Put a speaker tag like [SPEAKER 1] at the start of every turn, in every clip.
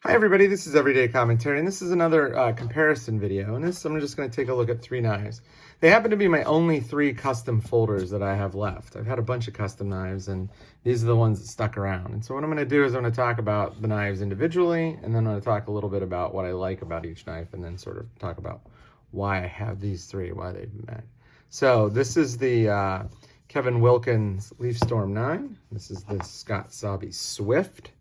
[SPEAKER 1] Hi everybody, this is Everyday Commentary, and this is another comparison video, and I'm just going to take a look at three knives. They happen to be my only three custom folders that I have left. I've had a bunch of custom knives, and these are the ones that stuck around. And so what I'm going to do is I'm going to talk about the knives individually, and then I'm going to talk a little bit about what I like about each knife, and then sort of talk about why I have these three, why they've met. So this is the Kevin Wilkins Leafstorm 9. This is the Sawby Swift.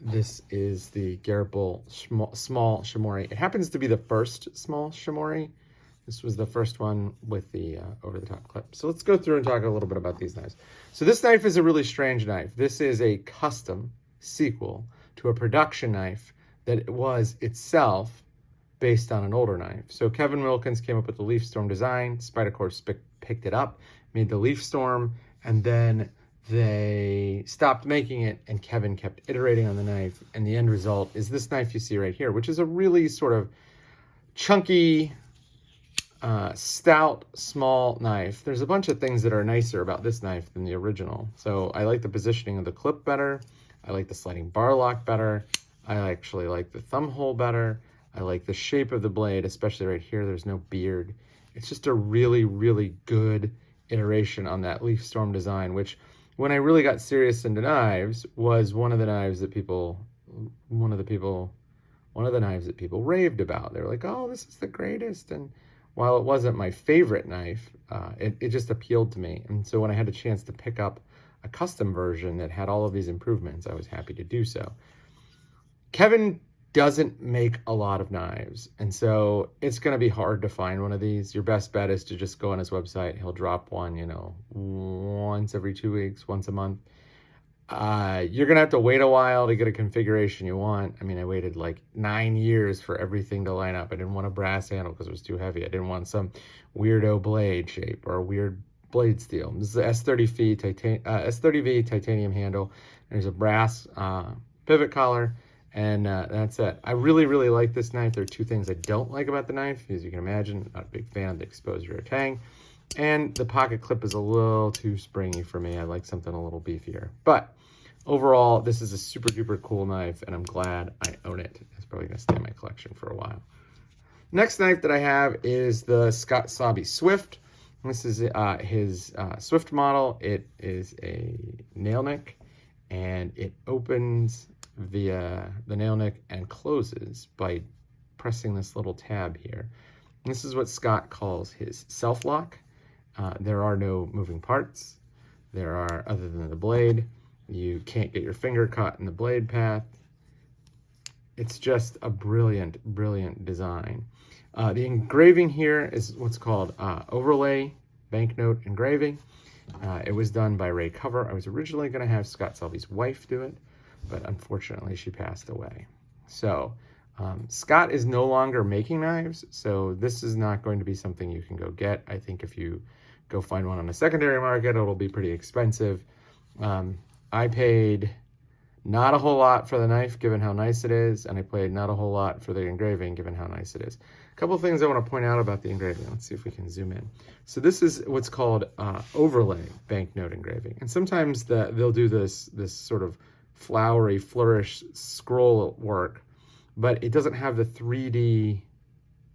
[SPEAKER 1] This is the Gareth Bull Small Shamwari. It happens to be the first small Shamwari. This was the first one with the over-the-top clip. So let's go through and talk a little bit about these knives. So this knife is a really strange knife. This is a custom sequel to a production knife that was itself based on an older knife. So Kevin Wilkins came up with the Leafstorm design. Spyderco picked it up, made the Leafstorm, and then they stopped making it, and Kevin kept iterating on the knife, and the end result is this knife you see right here, which is a really sort of chunky, stout, small knife. There's a bunch of things that are nicer about this knife than the original. So I like the positioning of the clip better. I like the sliding bar lock better. I actually like the thumb hole better. I like the shape of the blade, especially right here. There's no beard. It's just a really, really good iteration on that Leafstorm design, which when I really got serious into knives was one of the knives that people raved about. They were like, oh, this is the greatest. And while it wasn't my favorite knife, it just appealed to me. And so when I had a chance to pick up a custom version that had all of these improvements, I was happy to do so. Kevin doesn't make a lot of knives, and so it's going to be hard to find one of these. Your best bet is to just go on his website. He'll drop one, once every 2 weeks, once a month. You're going to have to wait a while to get a configuration you want. I mean, I waited like 9 years for everything to line up. I didn't want a brass handle because it was too heavy. I didn't want some weirdo blade shape or a weird blade steel. This is the S30V titanium handle. There's a brass pivot collar. And that's it. I really, really like this knife. There are two things I don't like about the knife. As you can imagine, not a big fan of the exposed rear tang. And the pocket clip is a little too springy for me. I like something a little beefier. But overall, this is a super duper cool knife, and I'm glad I own it. It's probably going to stay in my collection for a while. Next knife that I have is the Sawby Swift. This is his Swift model. It is a nail nick, and it opens via the nail nick and closes by pressing this little tab here. This is what Scott calls his self-lock. There are no moving parts. There are, other than the blade. You can't get your finger caught in the blade path. It's just a brilliant, brilliant design. The engraving here is what's called overlay banknote engraving. It was done by Ray Cover. I was originally going to have Scott Selby's wife do it, but unfortunately she passed away. So Scott is no longer making knives, so this is not going to be something you can go get. I think if you go find one on the secondary market, it'll be pretty expensive. I paid not a whole lot for the knife, given how nice it is, and I paid not a whole lot for the engraving, given how nice it is. A couple of things I want to point out about the engraving. Let's see if we can zoom in. So this is what's called overlay banknote engraving, and sometimes they'll do this sort of flowery flourish scroll work, but it doesn't have the 3D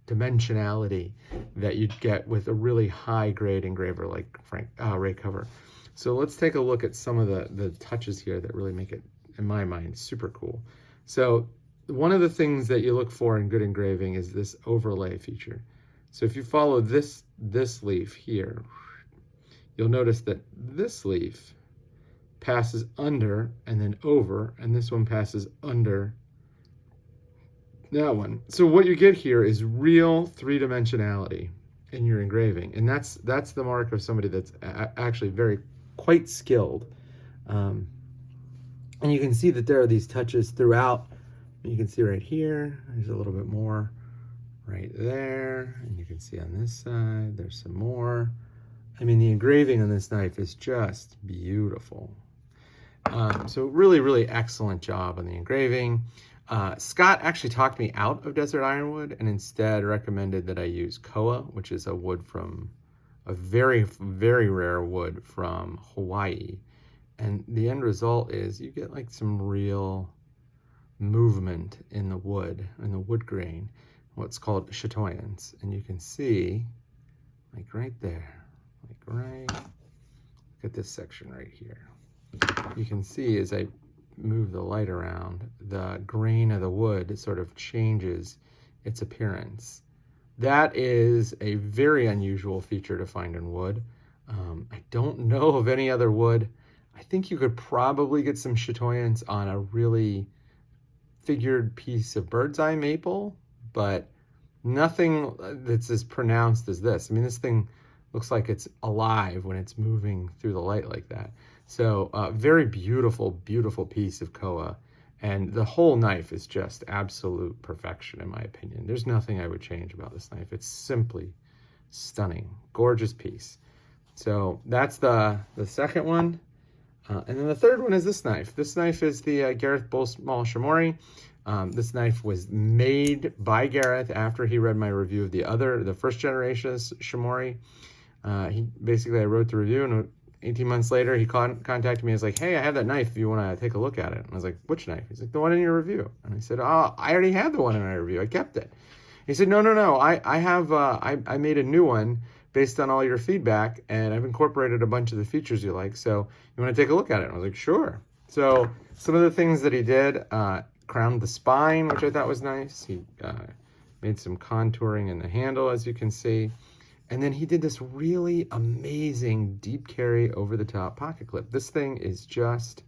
[SPEAKER 1] dimensionality that you'd get with a really high grade engraver like Ray Cover. So let's take a look at some of the touches here that really make it, in my mind, super cool. So one of the things that you look for in good engraving is this overlay feature. So if you follow this leaf here, you'll notice that this leaf passes under and then over, and this one passes under that one. So what you get here is real three-dimensionality in your engraving, and that's the mark of somebody that's actually quite skilled. And you can see that there are these touches throughout. You can see right here, there's a little bit more right there, and you can see on this side, there's some more. I mean, the engraving on this knife is just beautiful. So really, really excellent job on the engraving. Scott actually talked me out of desert ironwood and instead recommended that I use koa, which is a wood from a very, very rare wood from Hawaii. And the end result is you get like some real movement in the wood grain, what's called chatoyance. And you can see, like right there, like right, look at this section right here. You can see as I move the light around, the grain of the wood sort of changes its appearance. That is a very unusual feature to find in wood. I don't know of any other wood. I think you could probably get some chatoyance on a really figured piece of bird's eye maple, but nothing that's as pronounced as this. I mean, this thing looks like it's alive when it's moving through the light like that. So very beautiful, beautiful piece of koa. And the whole knife is just absolute perfection, in my opinion. There's nothing I would change about this knife. It's simply stunning, gorgeous piece. So that's the second one. And then the third one is this knife. This knife is the Gareth Bull Small Shamwari. This knife was made by Gareth after he read my review of the first generation Shamwari. I wrote the review, and 18 months later, he contacted me. He was like, hey, I have that knife if you want to take a look at it. And I was like, which knife? He's like, the one in your review. And I said, oh, I already had the one in my review. I kept it. He said, no. I made a new one based on all your feedback, and I've incorporated a bunch of the features you like. So you want to take a look at it? And I was like, sure. So some of the things that he did, crowned the spine, which I thought was nice. He made some contouring in the handle, as you can see. And then he did this really amazing deep carry over the top pocket clip. This thing is just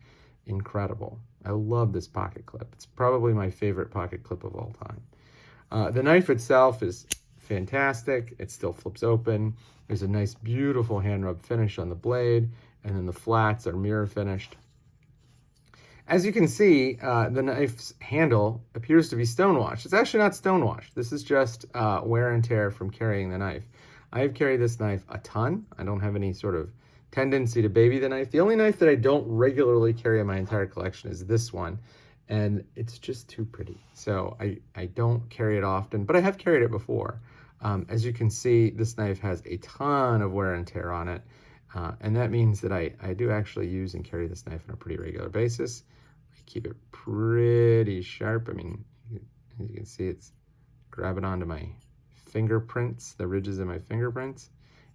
[SPEAKER 1] incredible. I love this pocket clip. It's probably my favorite pocket clip of all time. The knife itself is fantastic. It still flips open. There's a nice, beautiful hand rub finish on the blade, and then the flats are mirror finished. As you can see, the knife's handle appears to be stonewashed. It's actually not stonewashed. This is just wear and tear from carrying the knife. I've carried this knife a ton. I don't have any sort of tendency to baby the knife. The only knife that I don't regularly carry in my entire collection is this one, and it's just too pretty. So I don't carry it often, but I have carried it before. As you can see, this knife has a ton of wear and tear on it, and that means that I do actually use and carry this knife on a pretty regular basis. I keep it pretty sharp. I mean, as you can see, it's grabbing onto my fingerprints, the ridges in my fingerprints.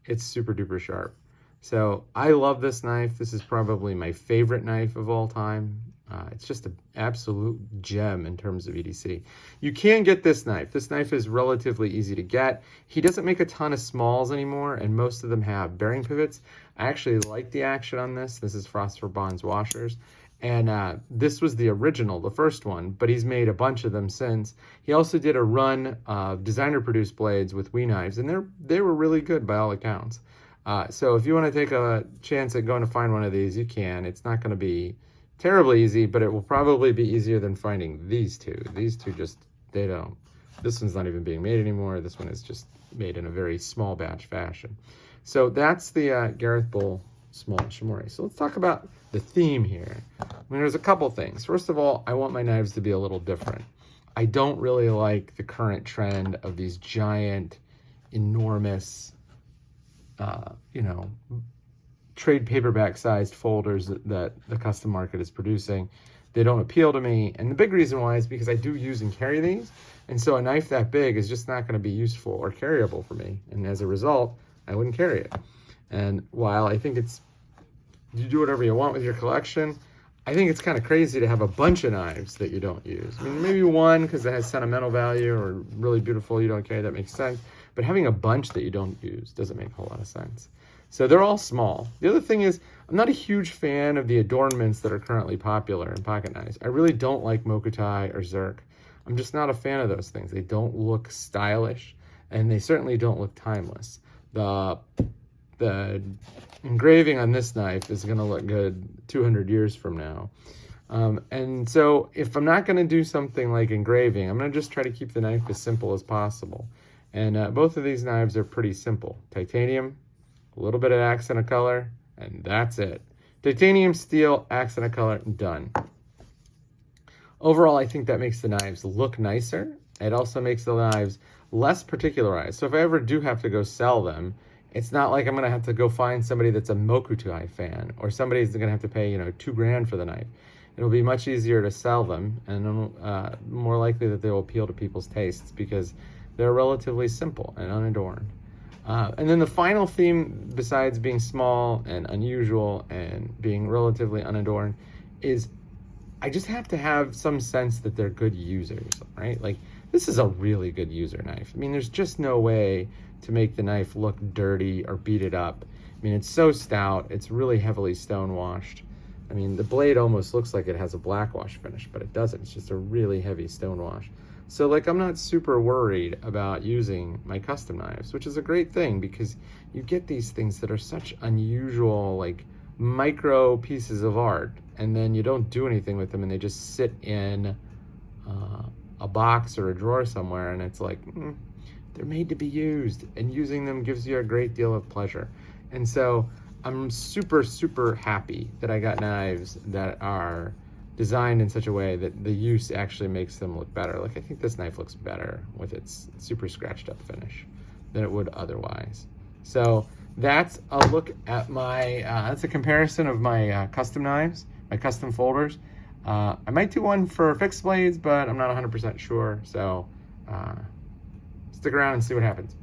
[SPEAKER 1] It's super duper sharp. So I love this knife. This is probably my favorite knife of all time. It's just an absolute gem in terms of EDC. You can get this knife. This knife is relatively easy to get. He doesn't make a ton of smalls anymore, and most of them have bearing pivots. I actually like the action on this. This is Phosphor Bonds washers. And this was the original, the first one, but he's made a bunch of them since. He also did a run of designer-produced blades with WE knives, and they were really good by all accounts. So if you want to take a chance at going to find one of these, you can. It's not going to be terribly easy, but it will probably be easier than finding these two. These two just, they don't. This one's not even being made anymore. This one is just made in a very small batch fashion. So that's the Gareth Bull Small Shamwari. So let's talk about the theme here. I mean, there's a couple things. First of all, I want my knives to be a little different. I don't really like the current trend of these giant, enormous, trade paperback sized folders that the custom market is producing. They don't appeal to me. And the big reason why is because I do use and carry these. And so a knife that big is just not going to be useful or carryable for me. And as a result, I wouldn't carry it. And while I think you do whatever you want with your collection, I think it's kind of crazy to have a bunch of knives that you don't use. I mean, maybe one because it has sentimental value or really beautiful you don't carry, that makes sense. But having a bunch that you don't use doesn't make a whole lot of sense. So they're all small. The other thing is, I'm not a huge fan of the adornments that are currently popular in pocket knives. I really don't like Mokutai or Zerk. I'm just not a fan of those things. They don't look stylish, and they certainly don't look timeless. The engraving on this knife is going to look good 200 years from now. And so if I'm not going to do something like engraving, I'm going to just try to keep the knife as simple as possible. And both of these knives are pretty simple. Titanium, a little bit of accent of color, and that's it. Titanium, steel, accent of color, done. Overall, I think that makes the knives look nicer. It also makes the knives less particularized. So if I ever do have to go sell them, it's not like I'm going to have to go find somebody that's a Mokutai fan or somebody that's going to have to pay, $2,000 for the knife. it'll be much easier to sell them, and more likely that they will appeal to people's tastes because they're relatively simple and unadorned. And then the final theme, besides being small and unusual and being relatively unadorned, is I just have to have some sense that they're good users, right? Like, this is a really good user knife. I mean, there's just no way to make the knife look dirty or beat it up. I mean, it's so stout, it's really heavily stone washed. I mean, the blade almost looks like it has a black wash finish, but it doesn't. It's just a really heavy stone wash. So like, I'm not super worried about using my custom knives, which is a great thing because you get these things that are such unusual, like micro pieces of art, and then you don't do anything with them and they just sit in a box or a drawer somewhere, and it's like, they're made to be used, and using them gives you a great deal of pleasure. And so I'm super, super happy that I got knives that are designed in such a way that the use actually makes them look better. Like, I think this knife looks better with its super scratched up finish than it would otherwise. So that's a look at my, that's a comparison of my custom knives, my custom folders. I might do one for fixed blades, but I'm not 100% sure. So stick around and see what happens.